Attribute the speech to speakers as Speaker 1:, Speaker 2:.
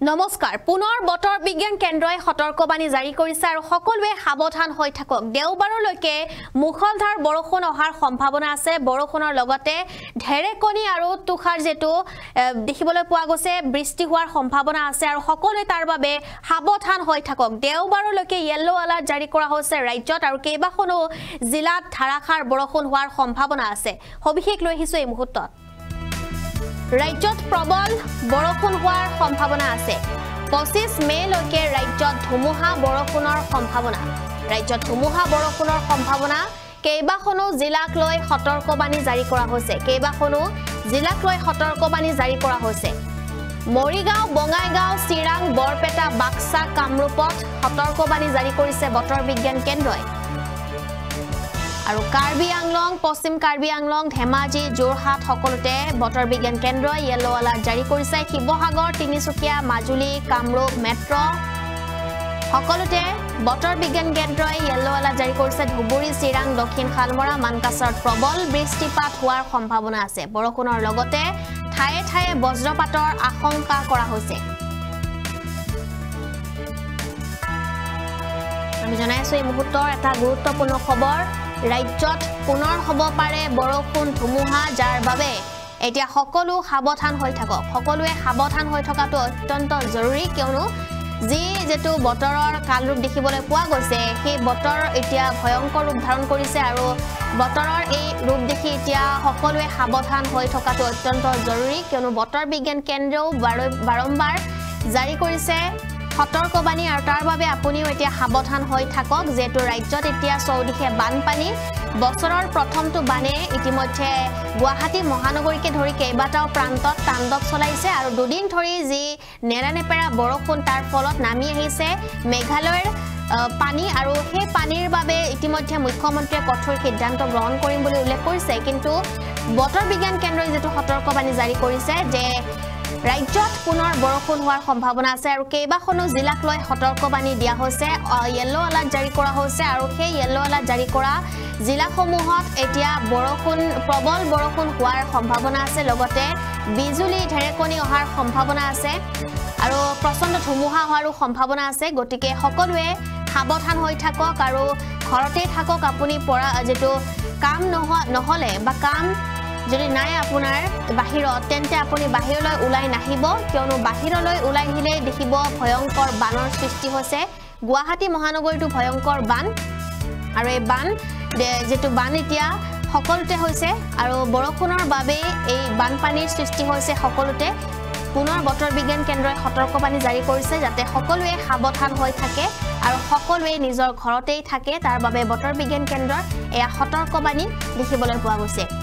Speaker 1: নমস্কাৰ পুনৰ বতৰ বিজ্ঞান কেন্দ্ৰই সতৰ্কবাণী জাৰি কৰিছে আৰু সকলোৱে সাৱধান হৈ থাকক দেওবাৰলৈকে মুখলধাৰ বৰষুণ অহাৰ সম্ভাৱনা আছে বৰষুণৰ লগতে ঢেৰেকণি আৰু তুষাৰ যেটো দেখিবলৈ পোৱা গৈছে বৃষ্টি হোৱাৰ সম্ভাৱনা আছে আৰু সকলোৱে তাৰ বাবে সাৱধান হৈ থাকক দেওবাৰলৈকে ইয়েলো এলাৰ্ট জাৰি কৰা হৈছে ৰাজ্যত আৰু কেইবাখনো জিলাত ধাৰাসাৰ বৰষুণ হোৱাৰ সম্ভাৱনা আছে সবিশেষ লৈ আহিছো এই মুহূৰ্তত ৰাজ্যত প্ৰবল বৰষুণ হোৱাৰ সম্ভাৱনা আছে 25 মে লৈকে ৰাজ্যত ধুমুহা বৰষুণৰ সম্ভাৱনা কেইবাখনো জিলাক লৈ সতৰ্কবাণী জাৰি কৰা হৈছে মৰিগাঁও বঙাইগাঁও চিৰাং বৰপেটা বাক্সা কামৰূপত সতৰ্কবাণী জাৰি কৰিছে বতৰ বিজ্ঞান কেন্দ্ৰই আৰু কাৰ্বি আংলং পশ্চিম কাৰ্বি আংলং ধেমাজি জোৰহাট সকলোতে বতৰ বিজ্ঞান কেন্দ্ৰই ইয়েলো এলাৰ্ট জাৰি কৰিছে শিৱসাগৰ তিনিচুকীয়া মাজুলী কামৰূপ মেট্ৰ সকলোতে বতৰ বিজ্ঞান কেন্দ্ৰই ইয়েলো এলাৰ্ট জাৰি কৰিছে ধুবুৰী চিৰাং দক্ষিণ খালমৰা মানকাছাৰত প্ৰবল বৃষ্টিপাত হোৱাৰ সম্ভাৱনা আছে বৰষুণৰ লগতে ঠায়ে ঠায়ে বজ্ৰপাতৰ আশংকা কৰা হৈছে আমি জনাইছো এই মুহূৰ্তৰ এটা গুৰুত্বপূৰ্ণ খবৰ ৰাজ্যত পুনৰ হ'ব পাৰে বৰষুণ ধুমুহা যাৰ বাবে এতিয়া সকলো সাৱধান হৈ থকাটো অত্যন্ত জৰুৰী কিয়নো যেটো বতৰৰ কালৰূপ দেখিবলৈ পোৱা গৈছে সেই বতৰ এতিয়া ভয়ংকৰ ৰূপ ধাৰণ কৰিছে আৰু বতৰৰ এই ৰূপ দেখি এতিয়া সকলোৱে সাৱধান হৈ থকাটো অত্যন্ত জৰুৰী কিয়নো বতৰ বিজ্ঞান কেন্দ্ৰও বাৰম্বাৰ জাৰি কৰিছে সতৰ্কবাণী আৰু তাৰ বাবে আপুনিও এতিয়া সাৱধান হৈ থাকক যেটো ৰাজ্যত এতিয়া চৌদিশে বানপানী বছৰৰ প্ৰথমটো বানে ইতিমধ্যে গুৱাহাটী মহানগৰীকে ধৰি কেইবাটাও প্ৰান্তত তাণ্ডৱ চলাইছে আৰু দুদিন ধৰি যি নেৰানেপেৰা বৰষুণ তাৰ ফলত নামি আহিছে মেঘালয়ৰ পানী আৰু সেই পানীৰ বাবে ইতিমধ্যে মুখ্যমন্ত্ৰীয়ে কঠোৰ সিদ্ধান্ত গ্ৰহণ কৰিম বুলি উল্লেখ কৰিছে কিন্তু বতৰ বিজ্ঞান কেন্দ্ৰই যেটো সতৰ্কবাণী জাৰি কৰিছে যে ৰাজ্যত পুনৰ বৰষুণ হোৱাৰ সম্ভাৱনা আছে আৰু কেইবাখনো জিলাক লৈ সতৰ্কবাণী দিয়া হৈছে ইয়েলো এলাৰ্ট জাৰি কৰা হৈছে আৰু সেই ইয়েলো এলাৰ্ট জাৰি কৰা জিলাসমূহত এতিয়া প্ৰবল বৰষুণ হোৱাৰ সম্ভাৱনা আছে লগতে বিজুলী ঢেৰেকণি অহাৰ সম্ভাৱনা আছে আৰু প্ৰচণ্ড ধুমুহা হোৱাৰো সম্ভাৱনা আছে গতিকে সকলোৱে সাৱধান হৈ থাকক আৰু ঘৰতে থাকক আপুনি যেটো কাম নহলে বা কাম যদি নাই আপোনাৰ বাহিৰত তেন্তে আপুনি বাহিৰলৈ ওলাই নাহিব কিয়নো বাহিৰলৈ ওলাই আহিলে দেখিব ভয়ংকৰ বানৰ সৃষ্টি হৈছে গুৱাহাটী মহানগৰীটো ভয়ংকৰ বান আৰু এই বান যেটো বান এতিয়া সকলোতে হৈছে আৰু বৰষুণৰ বাবে এই বানপানীৰ সৃষ্টি হৈছে সকলোতে পুনৰ বতৰ বিজ্ঞান কেন্দ্ৰই সতৰ্কবাণী জাৰি কৰিছে যাতে সকলোৱে সাৱধান হৈ থাকে আৰু সকলোৱে নিজৰ ঘৰতেই থাকে তাৰ বাবে বতৰ বিজ্ঞান কেন্দ্ৰৰ এয়া সতৰ্কবাণী দেখিবলৈ পোৱা গৈছে